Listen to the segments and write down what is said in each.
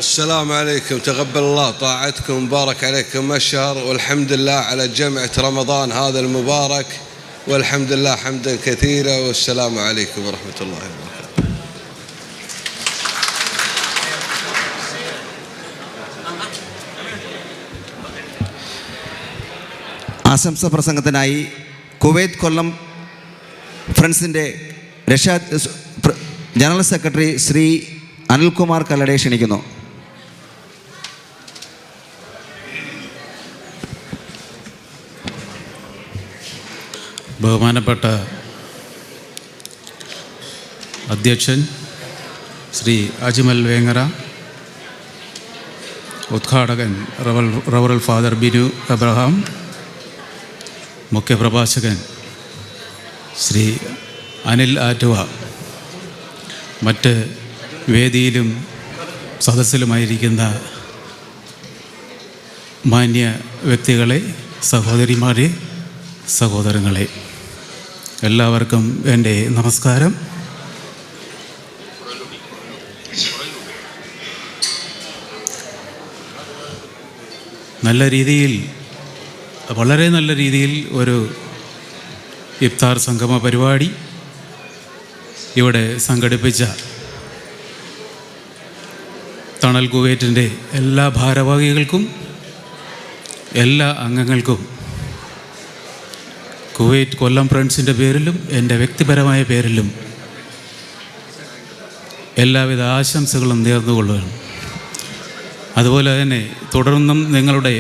السلام عليكم، تقبل الله طاعتكم، مبارك عليكم الشهر، والحمد لله على جمعة رمضان هذا المبارك، والحمد لله حمدا كثيرا، والسلام عليكم ورحمة الله وبركاته. ആശംസ പ്രസംഗത്തിനായി കുവൈത്ത് കൊല്ലം ഫ്രണ്ട്സിൻ്റെ general secretary Shri Anilkumar കല്ലടയെ ക്ഷണിക്കുന്നു. ബഹുമാനപ്പെട്ട അധ്യക്ഷൻ ശ്രീ അജ്മൽ വേങ്ങര, ഉദ്ഘാടകൻ റവറൽ ഫാദർ ബിനു അബ്രഹാം, മുഖ്യപ്രഭാഷകൻ ശ്രീ അനിൽ ആറ്റുവ, മറ്റ് വേദിയിലും സദസ്സിലുമായിരിക്കുന്ന മാന്യ വ്യക്തികളെ, സഹോദരിമാരെ, സഹോദരങ്ങളെ, എല്ലാവർക്കും എൻ്റെ നമസ്കാരം. വളരെ നല്ല രീതിയിൽ ഒരു ഇഫ്താർ സംഗമ പരിപാടി ഇവിടെ സംഘടിപ്പിച്ച തണൽ കുവൈറ്റിൻ്റെ എല്ലാ ഭാരവാഹികൾക്കും, എല്ലാ അംഗങ്ങൾക്കും, കുവൈറ്റ് കൊല്ലം ഫ്രണ്ട്സിൻ്റെ പേരിലും എൻ്റെ വ്യക്തിപരമായ പേരിലും എല്ലാവിധ ആശംസകളും നേർന്നുകൊള്ളുകയാണ്. അതുപോലെ തന്നെ തുടർന്നും നിങ്ങളുടെ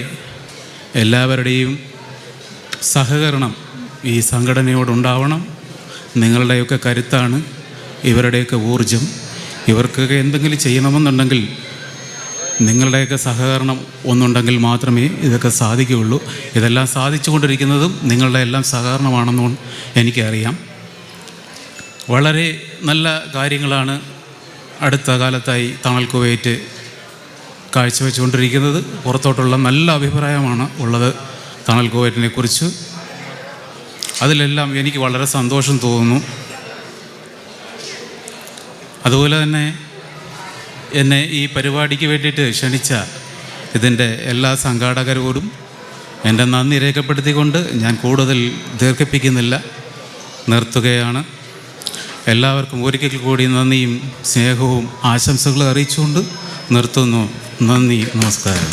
എല്ലാവരുടെയും സഹകരണം ഈ സംഘടനയോടുണ്ടാവണം. നിങ്ങളുടെയൊക്കെ കരുത്താണ് ഇവരുടെയൊക്കെ ഊർജം. ഇവർക്കൊക്കെ എന്തെങ്കിലും ചെയ്യണമെന്നുണ്ടെങ്കിൽ നിങ്ങളുടെയൊക്കെ സഹകരണം ഒന്നുണ്ടെങ്കിൽ മാത്രമേ ഇതൊക്കെ സാധിക്കുകയുള്ളൂ. ഇതെല്ലാം സാധിച്ചു കൊണ്ടിരിക്കുന്നതും നിങ്ങളുടെ എല്ലാം സഹകരണമാണെന്നും എനിക്കറിയാം. വളരെ നല്ല കാര്യങ്ങളാണ് അടുത്ത കാലത്തായി തണൽ കുവൈറ്റ് കാഴ്ചവെച്ചുകൊണ്ടിരിക്കുന്നത്. പുറത്തോട്ടുള്ള നല്ല അഭിപ്രായമാണ് ഉള്ളത് തണൽ കുവൈറ്റിനെ കുറിച്ച്. അതിലെല്ലാം എനിക്ക് വളരെ സന്തോഷം തോന്നുന്നു. അതുപോലെ തന്നെ എന്നെ ഈ പരിപാടിക്ക് വേണ്ടിയിട്ട് ക്ഷണിച്ച ഇതിൻ്റെ എല്ലാ സംഘാടകരോടും എൻ്റെ നന്ദി രേഖപ്പെടുത്തിക്കൊണ്ട് ഞാൻ കൂടുതൽ ദീർഘിപ്പിക്കുന്നില്ല, നിർത്തുകയാണ്. എല്ലാവർക്കും ഒരിക്കൽ കൂടി നന്ദിയും സ്നേഹവും ആശംസകളും അറിയിച്ചുകൊണ്ട് നിർത്തുന്നു. നന്ദി, നമസ്കാരം.